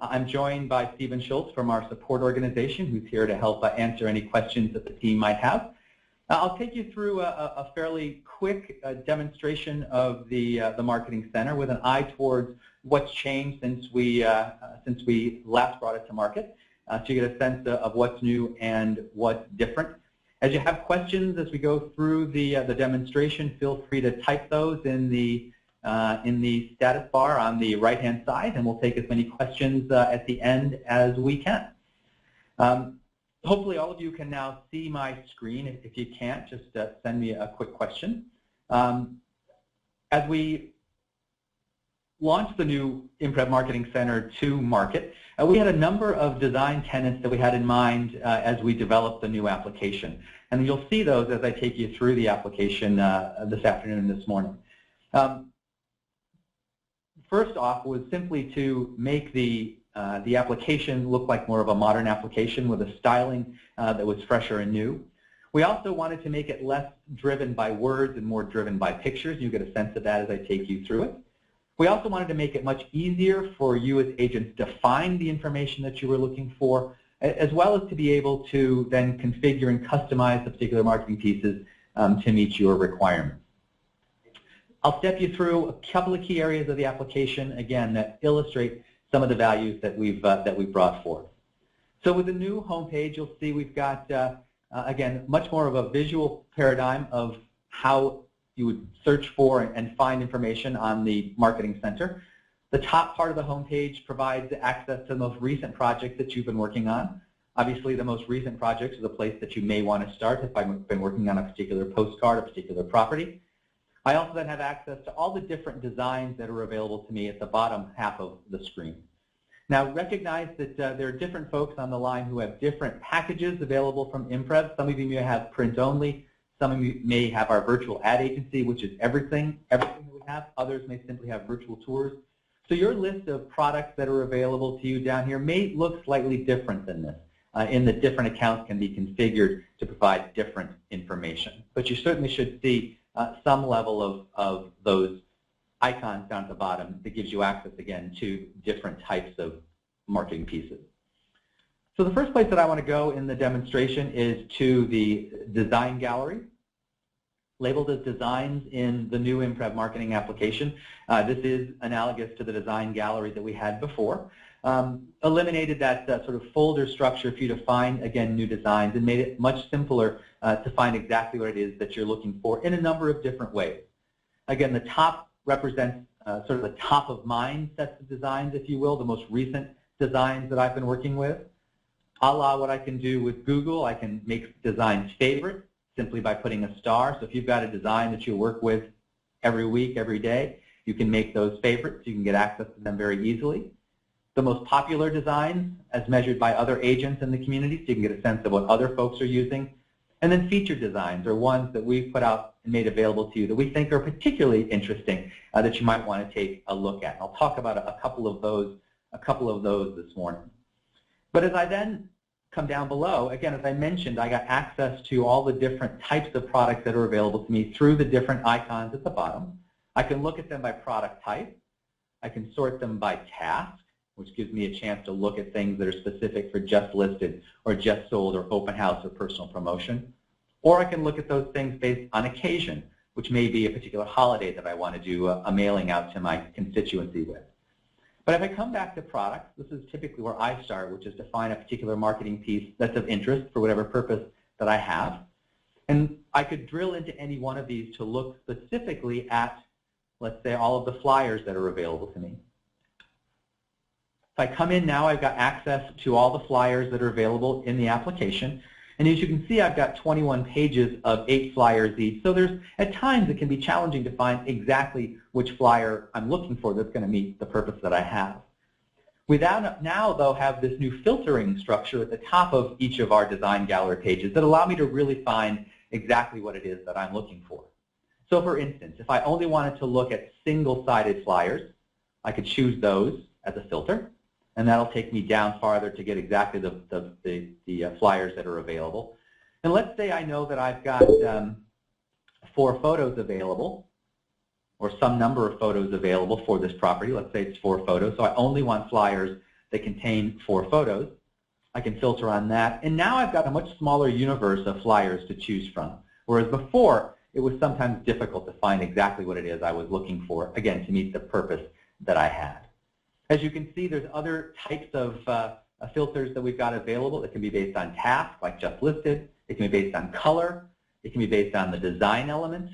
I'm joined by Stephen Schultz from our support organization, who's here to help answer any questions that the team might have. I'll take you through a fairly quick demonstration of the Marketing Center with an eye towards what's changed since we last brought it to market, so you get a sense of what's new and what's different. As you have questions as we go through the demonstration, feel free to type those in the status bar on the right-hand side, and we'll take as many questions at the end as we can. Hopefully all of you can now see my screen. If you can't, just send me a quick question. As we launched the new Imprev Marketing Center to market, we had a number of design tenets that we had in mind as we developed the new application. And you'll see those as I take you through the application this afternoon and this morning. First off was simply to make the application look like more of a modern application with a styling that was fresher and new. We also wanted to make it less driven by words and more driven by pictures. You get a sense of that as I take you through it. We also wanted to make it much easier for you as agents to find the information that you were looking for, as well as to be able to then configure and customize the particular marketing pieces to meet your requirements. I'll step you through a couple of key areas of the application, again, that illustrate some of the values that we've brought forth. So with the new homepage, you'll see we've got, again, much more of a visual paradigm of how you would search for and find information on the Marketing Center. The top part of the homepage provides access to the most recent projects that you've been working on. Obviously, the most recent projects are the place that you may want to start if I've been working on a particular postcard, a particular property. I also then have access to all the different designs that are available to me at the bottom half of the screen. Now, recognize that there are different folks on the line who have different packages available from Imprev. Some of you may have print only. Some of you may have our virtual ad agency, which is everything that we have. Others may simply have virtual tours. So your list of products that are available to you down here may look slightly different than this, in that different accounts can be configured to provide different information. But you certainly should see some level of those icons down at the bottom that gives you access, again, to different types of marketing pieces. So the first place that I want to go in the demonstration is to the design gallery, labeled as designs in the new Imprev marketing application. This is analogous to the design gallery that we had before. Eliminated that sort of folder structure for you to find, again, new designs, and made it much simpler to find exactly what it is that you're looking for in a number of different ways. Again, the top represents sort of the top of mind sets of designs, if you will, the most recent designs that I've been working with. A la what I can do with Google, I can make designs favorite simply by putting a star. So if you've got a design that you work with every week, every day, you can make those favorites. You can get access to them very easily. The most popular designs as measured by other agents in the community, so you can get a sense of what other folks are using. And then featured designs are ones that we've put out and made available to you that we think are particularly interesting that you might want to take a look at. And I'll talk about a couple of those this morning. But as I then come down below, again, as I mentioned, I got access to all the different types of products that are available to me through the different icons at the bottom. I can look at them by product type. I can sort them by task, which gives me a chance to look at things that are specific for just listed or just sold or open house or personal promotion. Or I can look at those things based on occasion, which may be a particular holiday that I want to do a mailing out to my constituency with. But if I come back to products, this is typically where I start, which is to find a particular marketing piece that's of interest for whatever purpose that I have. And I could drill into any one of these to look specifically at, let's say, all of the flyers that are available to me. If I come in now, I've got access to all the flyers that are available in the application. And as you can see, I've got 21 pages of 8 flyers each. So there's, at times, it can be challenging to find exactly which flyer I'm looking for that's going to meet the purpose that I have. We now, though, have this new filtering structure at the top of each of our design gallery pages that allow me to really find exactly what it is that I'm looking for. So for instance, if I only wanted to look at single-sided flyers, I could choose those as a filter. And that'll take me down farther to get exactly the flyers that are available. And let's say I know that I've got 4 photos available, or some number of photos available for this property. Let's say it's 4 photos. So I only want flyers that contain 4 photos. I can filter on that, and now I've got a much smaller universe of flyers to choose from, whereas before it was sometimes difficult to find exactly what it is I was looking for, again, to meet the purpose that I had. As you can see, there's other types of filters that we've got available that can be based on task, like just listed. It can be based on color. It can be based on the design element.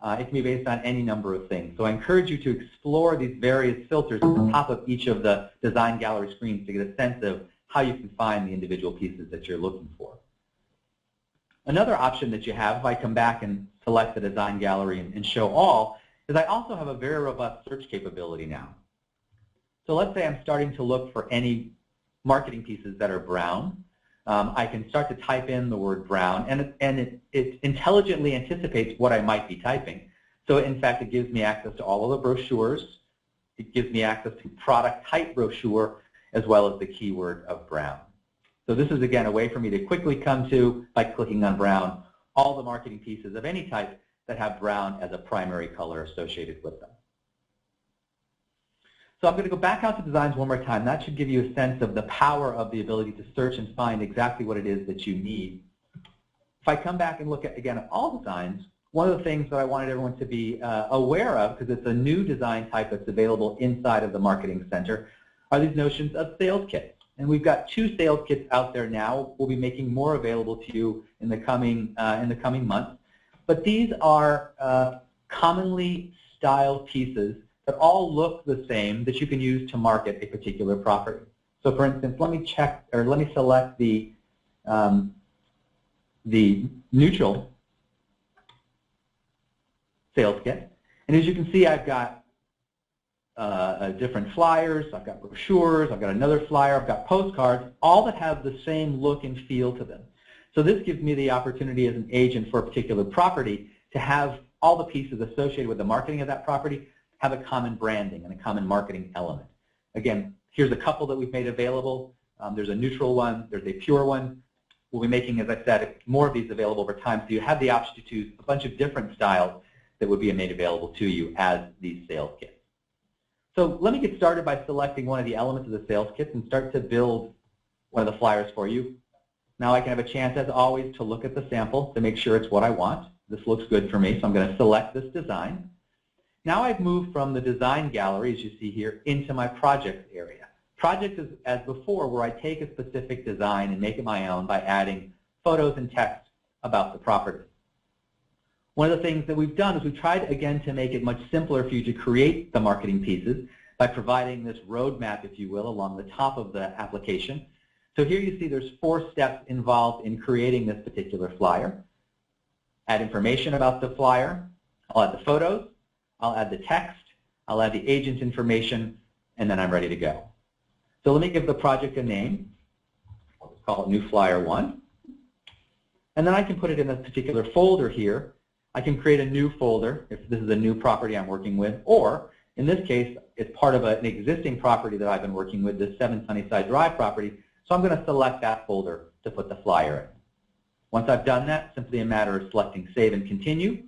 It can be based on any number of things. So I encourage you to explore these various filters at the top of each of the design gallery screens to get a sense of how you can find the individual pieces that you're looking for. Another option that you have, if I come back and select the design gallery and show all, is I also have a very robust search capability now. So let's say I'm starting to look for any marketing pieces that are brown. I can start to type in the word brown, and it intelligently anticipates what I might be typing. So in fact, it gives me access to all of the brochures. It gives me access to product type brochure, as well as the keyword of brown. So this is, again, a way for me to quickly come to, by clicking on brown, all the marketing pieces of any type that have brown as a primary color associated with them. So I'm going to go back out to designs one more time. That should give you a sense of the power of the ability to search and find exactly what it is that you need. If I come back and look at, again, at all designs, one of the things that I wanted everyone to be aware of, because it's a new design type that's available inside of the Marketing Center, are these notions of sales kits. And we've got 2 sales kits out there now. We'll be making more available to you in the coming months. But these are commonly styled pieces that all look the same that you can use to market a particular property. So for instance, let me select the neutral sales kit. And as you can see, I've got different flyers, I've got brochures, I've got another flyer, I've got postcards, all that have the same look and feel to them. So this gives me the opportunity as an agent for a particular property to have all the pieces associated with the marketing of that property have a common branding and a common marketing element. Again, here's a couple that we've made available. There's a neutral one, there's a pure one. We'll be making, as I said, more of these available over time, so you have the option to choose a bunch of different styles that would be made available to you as these sales kits. So let me get started by selecting one of the elements of the sales kits and start to build one of the flyers for you. Now I can have a chance, as always, to look at the sample to make sure it's what I want. This looks good for me, so I'm going to select this design. Now I've moved from the design gallery, as you see here, into my projects area. Projects is, as before, where I take a specific design and make it my own by adding photos and text about the property. One of the things that we've done is we've tried, again, to make it much simpler for you to create the marketing pieces by providing this roadmap, if you will, along the top of the application. So here you see there's 4 steps involved in creating this particular flyer. Add information about the flyer. I'll add the photos. I'll add the text. I'll add the agent information, and then I'm ready to go. So let me give the project a name. I'll call it New Flyer 1. And then I can put it in this particular folder here. I can create a new folder if this is a new property I'm working with, or in this case, it's part of an existing property that I've been working with, this 7 Sunnyside Drive property, so I'm going to select that folder to put the flyer in. Once I've done that, simply a matter of selecting Save and Continue,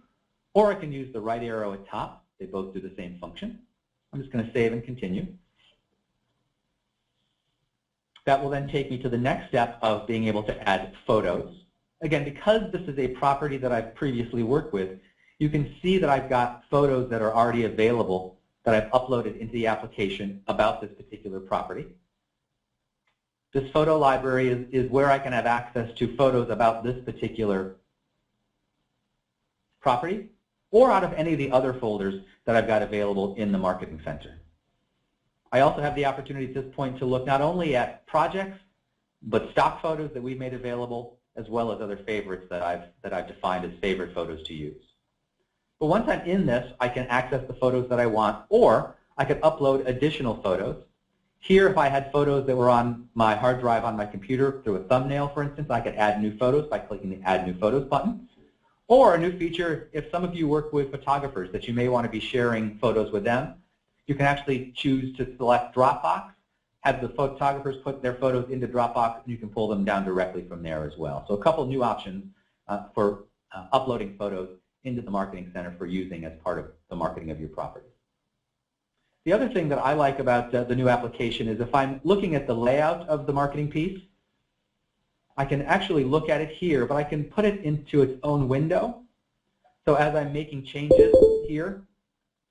or I can use the right arrow at top. They both do the same function. I'm just going to Save and Continue. That will then take me to the next step of being able to add photos. Again, because this is a property that I've previously worked with, you can see that I've got photos that are already available that I've uploaded into the application about this particular property. This photo library is where I can have access to photos about this particular property or out of any of the other folders that I've got available in the Marketing Center. I also have the opportunity at this point to look not only at projects, but stock photos that we've made available, as well as other favorites that I've defined as favorite photos to use. But once I'm in this, I can access the photos that I want, or I could upload additional photos. Here, if I had photos that were on my hard drive on my computer through a thumbnail, for instance, I could add new photos by clicking the Add New Photos button. Or a new feature, if some of you work with photographers that you may want to be sharing photos with them, you can actually choose to select Dropbox, have the photographers put their photos into Dropbox, and you can pull them down directly from there as well. So a couple new options for uploading photos into the Marketing Center for using as part of the marketing of your property. The other thing that I like about the new application is if I'm looking at the layout of the marketing piece, I can actually look at it here, but I can put it into its own window. So as I'm making changes here,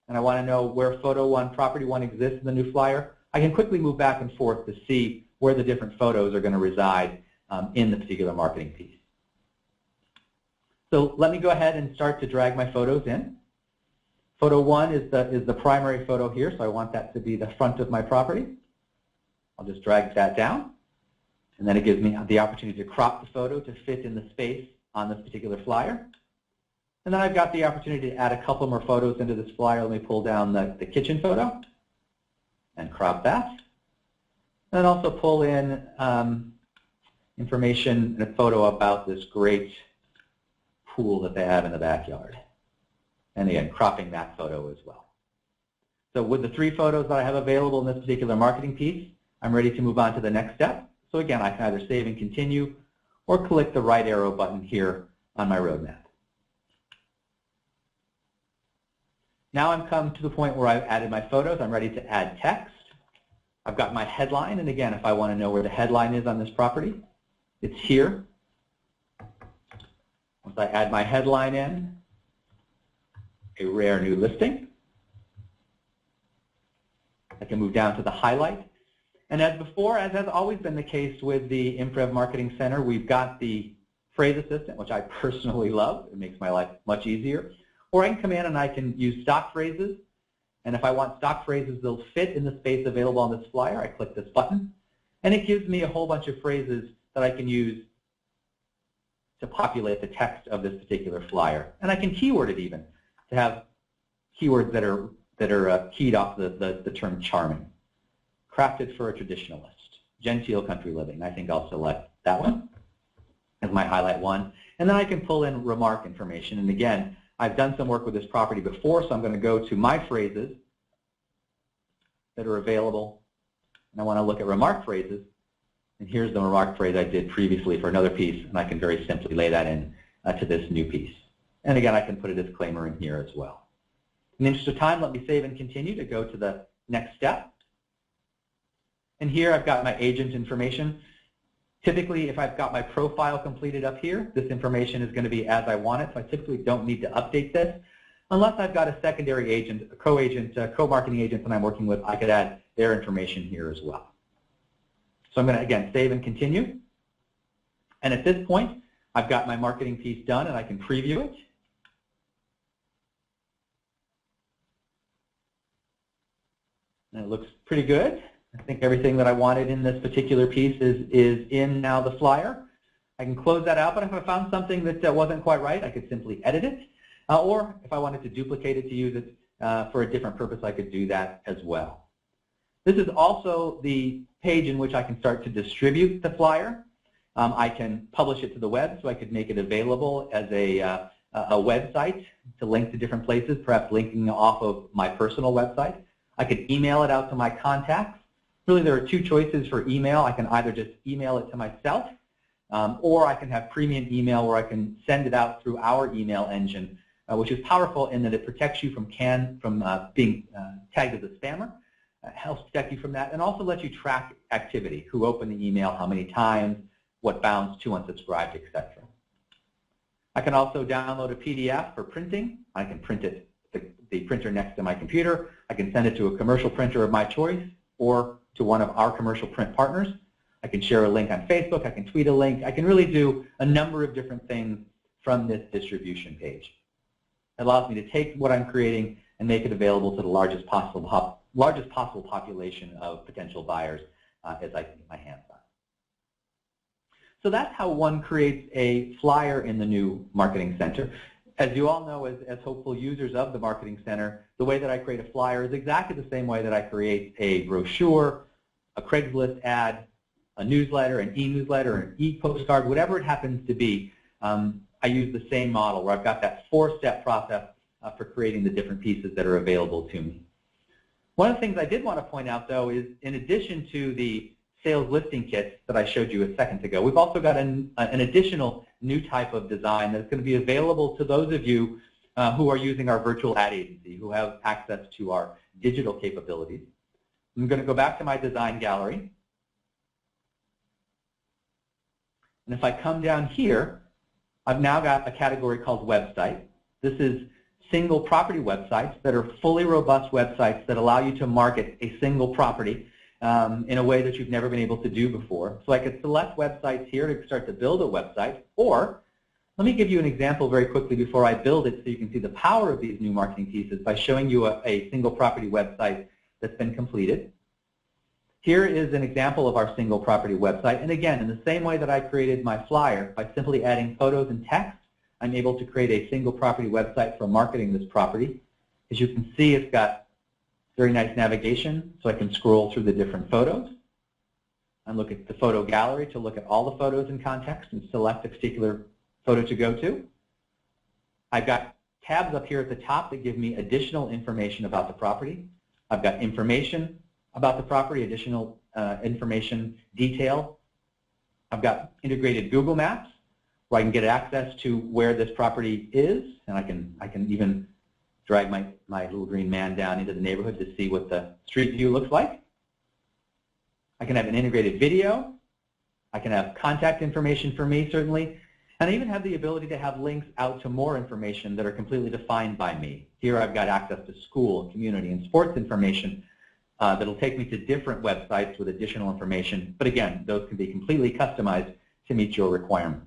and I want to know where photo 1, property 1 exists in the new flyer, I can quickly move back and forth to see where the different photos are going to reside in the particular marketing piece. So let me go ahead and start to drag my photos in. Photo 1 is the primary photo here, so I want that to be the front of my property. I'll just drag that down, and then it gives me the opportunity to crop the photo to fit in the space on this particular flyer. And then I've got the opportunity to add a couple more photos into this flyer. Let me pull down the kitchen photo and crop that. And also pull in information and a photo about this great pool that they have in the backyard. And again, cropping that photo as well. So with the 3 photos that I have available in this particular marketing piece, I'm ready to move on to the next step. So again, I can either save and continue or click the right arrow button here on my roadmap. Now I'm come to the point where I've added my photos. I'm ready to add text. I've got my headline, and again, if I want to know where the headline is on this property, it's here. Once I add my headline in, a rare new listing, I can move down to the highlight. And as before, as has always been the case with the Imprev Marketing Center, we've got the phrase assistant, which I personally love. It makes my life much easier. Or I can come in and I can use stock phrases. And if I want stock phrases that'll fit in the space available on this flyer, I click this button. And it gives me a whole bunch of phrases that I can use to populate the text of this particular flyer. And I can keyword it even to have keywords that are keyed off the term charming. Crafted for a traditionalist. Genteel country living. I think I'll select that one as my highlight one. And then I can pull in remark information. And again, I've done some work with this property before, so I'm going to go to my phrases that are available. And I want to look at remark phrases. And here's the remark phrase I did previously for another piece, and I can very simply lay that in to this new piece. And again, I can put a disclaimer in here as well. In the interest of time, let me save and continue to go to the next step. And here I've got my agent information. Typically, if I've got my profile completed up here, this information is going to be as I want it, so I typically don't need to update this. Unless I've got a secondary agent, a co-agent, co-marketing agent that I'm working with, I could add their information here as well. So I'm going to, again, save and continue. And at this point, I've got my marketing piece done, and I can preview it. And it looks pretty good. I think everything that I wanted in this particular piece is in now the flyer. I can close that out, but if I found something that wasn't quite right, I could simply edit it. Or if I wanted to duplicate it to use it for a different purpose, I could do that as well. This is also the page in which I can start to distribute the flyer. I can publish it to the web, so I could make it available as a website to link to different places, perhaps linking off of my personal website. I could email it out to my contacts. Really, there are 2 choices for email. I can either just email it to myself, or I can have premium email where I can send it out through our email engine, which is powerful in that it protects you from being tagged as a spammer, helps protect you from that, and also lets you track activity, who opened the email, how many times, what bounced, who unsubscribed, etc. I can also download a PDF for printing. I can print it, the printer next to my computer. I can send it to a commercial printer of my choice, or to one of our commercial print partners. I can share a link on Facebook. I can tweet a link. I can really do a number of different things from this distribution page. It allows me to take what I'm creating and make it available to the largest possible population of potential buyers as I can get my hands on. So that's how one creates a flyer in the new Marketing Center. As you all know, as hopeful users of the Marketing Center, the way that I create a flyer is exactly the same way that I create a brochure, a Craigslist ad, a newsletter, an e-newsletter, an e-postcard, whatever it happens to be. I use the same model where I've got that 4-step process for creating the different pieces that are available to me. One of the things I did want to point out, though, is in addition to the sales listing kits that I showed you a second ago, we've also got an additional new type of design that's going to be available to those of you who are using our virtual ad agency, who have access to our digital capabilities. I'm going to go back to my design gallery. And if I come down here, I've now got a category called website. This is single property websites that are fully robust websites that allow you to market a single property in a way that you've never been able to do before. So I could select websites here to start to build a website, or let me give you an example very quickly before I build it so you can see the power of these new marketing pieces by showing you a single property website that's been completed. Here is an example of our single property website, and again, in the same way that I created my flyer, by simply adding photos and text, I'm able to create a single property website for marketing this property. As you can see, it's got very nice navigation, so I can scroll through the different photos and look at the photo gallery to look at all the photos in context and select a particular photo to go to. I've got tabs up here at the top that give me additional information about the property. I've got information about the property, additional information detail. I've got integrated Google Maps where I can get access to where this property is, and I can even drag my little green man down into the neighborhood to see what the street view looks like. I can have an integrated video. I can have contact information for me, certainly. And I even have the ability to have links out to more information that are completely defined by me. Here I've got access to school, community, and sports information that'll take me to different websites with additional information. But again, those can be completely customized to meet your requirements.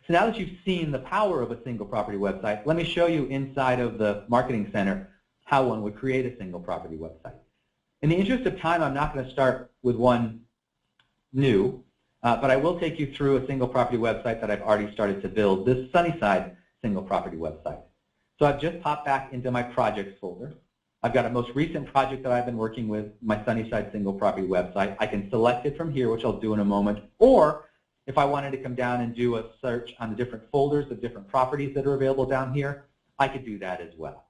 So now that you've seen the power of a single property website, let me show you inside of the Marketing Center how one would create a single property website. In the interest of time, I'm not going to start with one new, but I will take you through a single property website that I've already started to build, this Sunnyside single property website. So I've just popped back into my projects folder. I've got a most recent project that I've been working with, my Sunnyside single property website. I can select it from here, which I'll do in a moment, or if I wanted to come down and do a search on the different folders of different properties that are available down here, I could do that as well.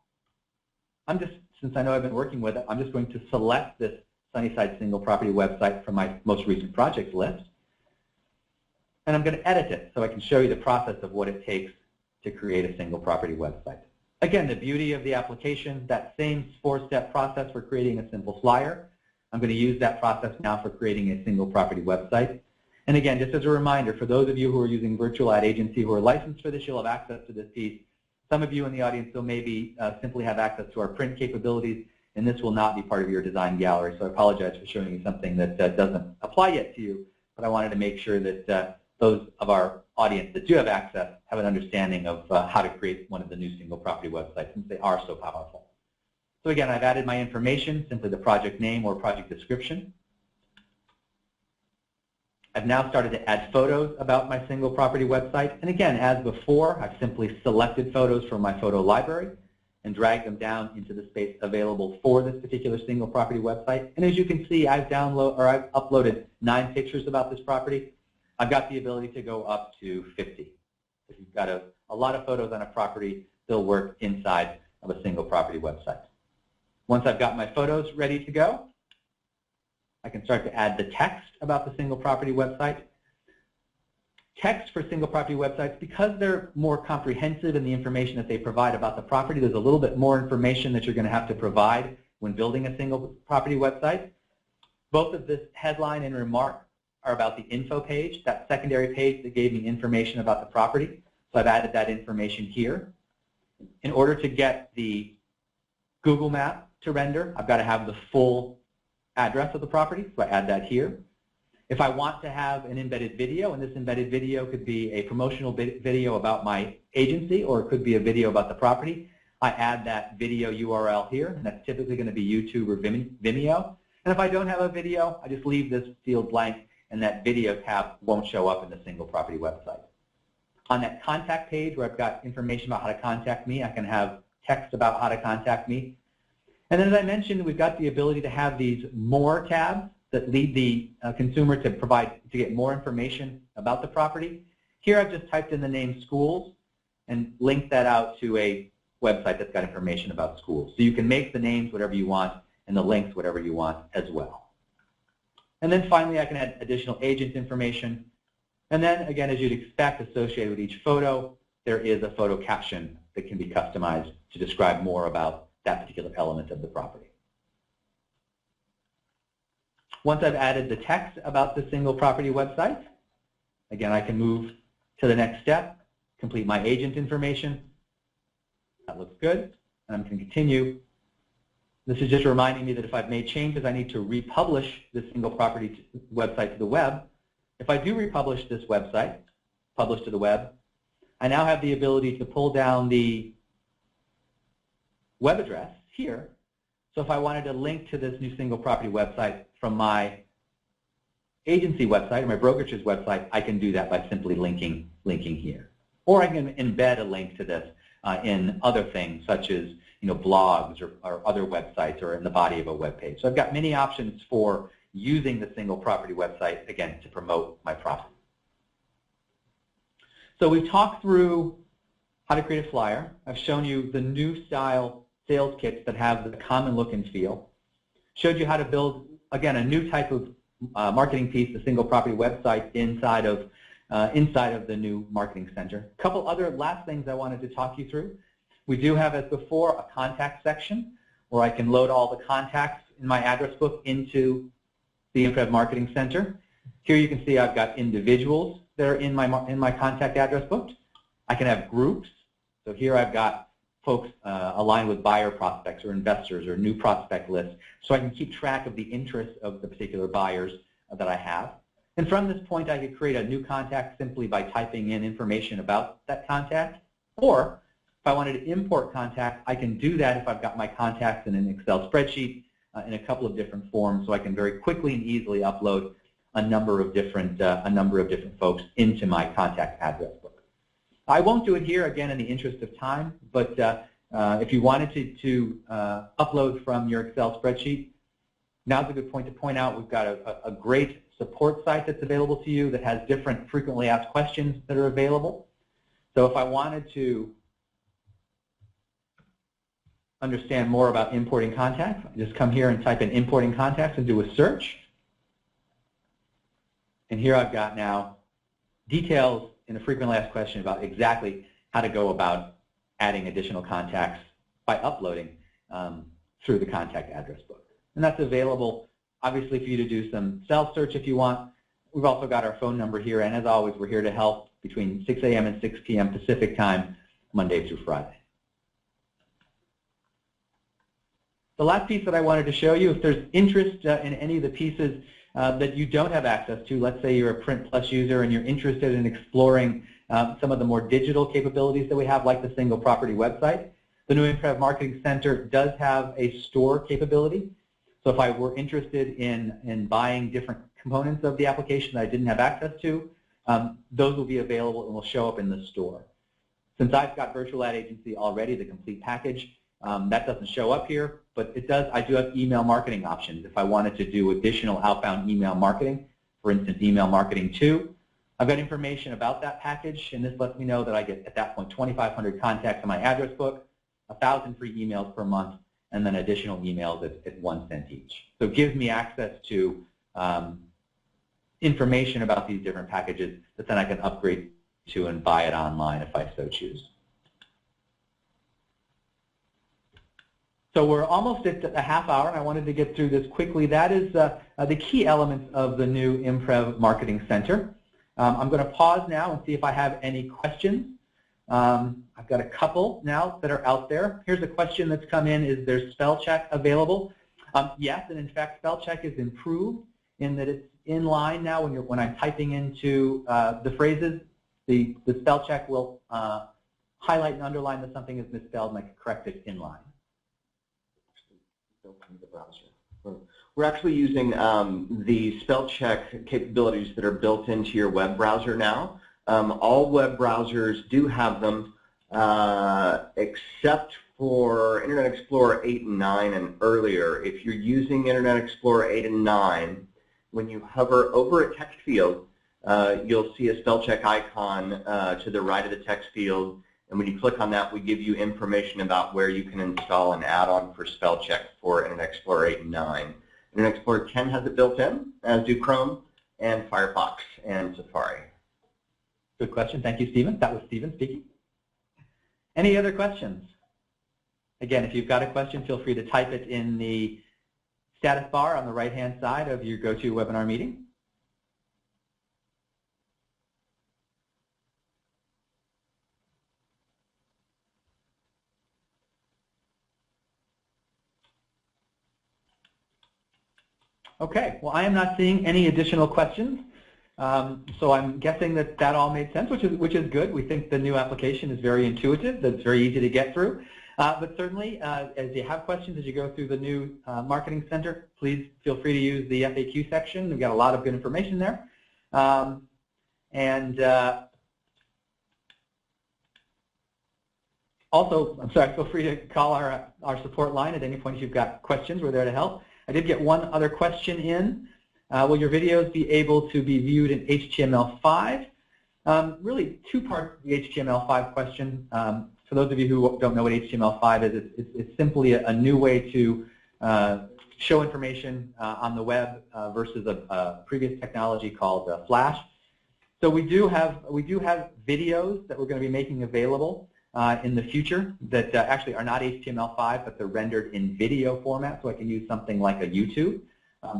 Since I know I've been working with it, I'm just going to select this Sunnyside single property website from my most recent project list. And I'm going to edit it so I can show you the process of what it takes to create a single property website. Again, the beauty of the application, that same four-step process for creating a simple flyer, I'm going to use that process now for creating a single property website. And again, just as a reminder, for those of you who are using virtual ad agency who are licensed for this, you'll have access to this piece. Some of you in the audience will maybe simply have access to our print capabilities, and this will not be part of your design gallery. So I apologize for showing you something that doesn't apply yet to you, but I wanted to make sure that those of our audience that do have access have an understanding of how to create one of the new single property websites, since they are so powerful. So again, I've added my information, simply the project name or project description. I've now started to add photos about my single property website. And again, as before, I've simply selected photos from my photo library and dragged them down into the space available for this particular single property website. And as you can see, I've uploaded 9 pictures about this property. I've got the ability to go up to 50. If you've got a lot of photos on a property, they'll work inside of a single property website. Once I've got my photos ready to go, I can start to add the text about the single property website. Text for single property websites, because they're more comprehensive in the information that they provide about the property, there's a little bit more information that you're going to have to provide when building a single property website. Both of this headline and remark are about the info page, that secondary page that gave me information about the property. So I've added that information here. In order to get the Google map to render, I've got to have the full address of the property, so I add that here. If I want to have an embedded video, and this embedded video could be a promotional video about my agency, or it could be a video about the property, I add that video URL here, and that's typically going to be YouTube or Vimeo. And if I don't have a video, I just leave this field blank, and that video tab won't show up in the single property website. On that contact page where I've got information about how to contact me, I can have text about how to contact me. And then as I mentioned, we've got the ability to have these more tabs that lead the consumer to get more information about the property. Here I've just typed in the name schools and linked that out to a website that's got information about schools. So you can make the names whatever you want and the links whatever you want as well. And then finally I can add additional agent information. And then again, as you'd expect, associated with each photo, there is a photo caption that can be customized to describe more about that particular element of the property. Once I've added the text about the single property website, again, I can move to the next step, complete my agent information. That looks good, and I'm going to continue. This is just reminding me that if I've made changes, I need to republish this single property website to the web. If I do republish this website, publish to the web, I now have the ability to pull down the web address here. So if I wanted to link to this new single property website from my agency website or my brokerage's website, I can do that by simply linking here. Or I can embed a link to this in other things such as blogs or other websites or in the body of a web page. So I've got many options for using the single property website, again, to promote my property. So we've talked through how to create a flyer. I've shown you the new style sales kits that have the common look and feel. Showed you how to build, again, a new type of marketing piece, the single property website inside of the new marketing center. A couple other last things I wanted to talk you through. We do have, as before, a contact section where I can load all the contacts in my address book into the Imprev Marketing Center. Here you can see I've got individuals that are in my contact address book. I can have groups. So here I've got folks aligned with buyer prospects or investors or new prospect lists, so I can keep track of the interests of the particular buyers that I have. And from this point, I could create a new contact simply by typing in information about that contact. Or if I wanted to import contacts, I can do that if I've got my contacts in an Excel spreadsheet in a couple of different forms, so I can very quickly and easily upload a number of different folks into my contact address book. I won't do it here, again, in the interest of time, but if you wanted to upload from your Excel spreadsheet, now's a good point to point out we've got a great support site that's available to you that has different frequently asked questions that are available. So if I wanted to understand more about importing contacts, I just come here and type in importing contacts and do a search. And here I've got now details in a frequently asked question about exactly how to go about adding additional contacts by uploading through the contact address book. And that's available, obviously, for you to do some self-search if you want. We've also got our phone number here, and as always, we're here to help between 6 a.m. and 6 p.m. Pacific time, Monday through Friday. The last piece that I wanted to show you, if there's interest in any of the pieces that you don't have access to, let's say you're a Print Plus user and you're interested in exploring some of the more digital capabilities that we have, like the single property website, the new Imprev Marketing Center does have a store capability. So if I were interested in buying different components of the application that I didn't have access to, those will be available and will show up in the store. Since I've got Virtual Ad Agency already, the complete package, that doesn't show up here, but it does. I do have email marketing options if I wanted to do additional outbound email marketing, for instance, email marketing 2. I've got information about that package, and this lets me know that I get, at that point, 2,500 contacts in my address book, 1,000 free emails per month, and then additional emails at 1 cent each. So it gives me access to information about these different packages that then I can upgrade to and buy it online if I so choose. So we're almost at a half hour, and I wanted to get through this quickly. That is the key elements of the new Imprev Marketing Center. I'm going to pause now and see if I have any questions. I've got a couple now that are out there. Here's a question that's come in: is there spell check available? Yes, and in fact, spell check is improved in that it's in line now. When I'm typing into the phrases, the spell check will highlight and underline that something is misspelled, and I can correct it in line. The browser. We're actually using the spell check capabilities that are built into your web browser now. All web browsers do have them, except for Internet Explorer 8 and 9 and earlier. If you're using Internet Explorer 8 and 9, when you hover over a text field, you'll see a spell check icon to the right of the text field. And when you click on that, we give you information about where you can install an add-on for spell check for Internet Explorer 8 and 9. Internet Explorer 10 has it built in, as do Chrome and Firefox and Safari. Good question. Thank you, Stephen. That was Stephen speaking. Any other questions? Again, if you've got a question, feel free to type it in the status bar on the right-hand side of your GoToWebinar meeting. Okay, well, I am not seeing any additional questions, so I'm guessing that that all made sense, which is good. We think the new application is very intuitive, that it's very easy to get through. But certainly, as you have questions as you go through the new Marketing Center, please feel free to use the FAQ section. We've got a lot of good information there. Also, I'm sorry, feel free to call our support line at any point if you've got questions. We're there to help. I did get one other question in. Will your videos be able to be viewed in HTML5? Really, two parts of the HTML5 question. For those of you who don't know what HTML5 is, it's simply a new way to show information on the web versus a previous technology called Flash. So we do have videos that we're going to be making available in the future that actually are not HTML5, but they're rendered in video format, so I can use something like a YouTube.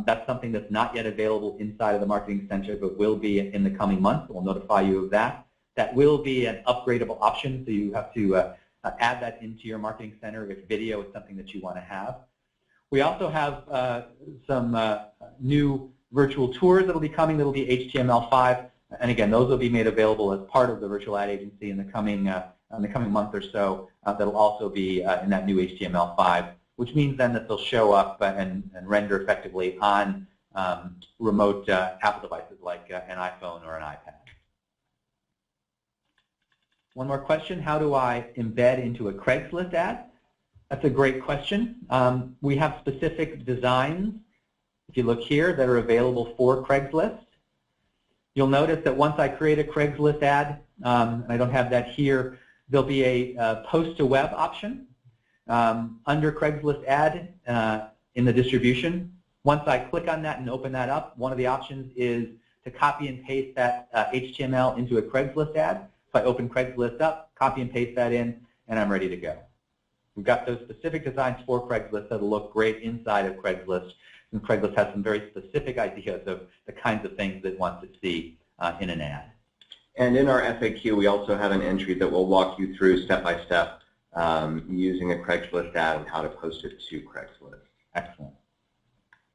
That's something that's not yet available inside of the Marketing Center, but will be in the coming months. We'll notify you of that. That will be an upgradable option, so you have to add that into your Marketing Center if video is something that you want to have. We also have some new virtual tours that will be coming that will be HTML5, and again, those will be made available as part of the Virtual Ad Agency in the coming month or so. That'll also be in that new HTML5, which means then that they'll show up and render effectively on remote Apple devices like an iPhone or an iPad. One more question, how do I embed into a Craigslist ad? That's a great question. We have specific designs, if you look here, that are available for Craigslist. You'll notice that once I create a Craigslist ad, and I don't have that here, there'll be a post to web option under Craigslist ad in the distribution. Once I click on that and open that up, one of the options is to copy and paste that HTML into a Craigslist ad. So I open Craigslist up, copy and paste that in, and I'm ready to go. We've got those specific designs for Craigslist that'll look great inside of Craigslist, and Craigslist has some very specific ideas of the kinds of things it wants to see in an ad. And in our FAQ, we also have an entry that will walk you through step-by-step using a Craigslist ad and how to post it to Craigslist. Excellent.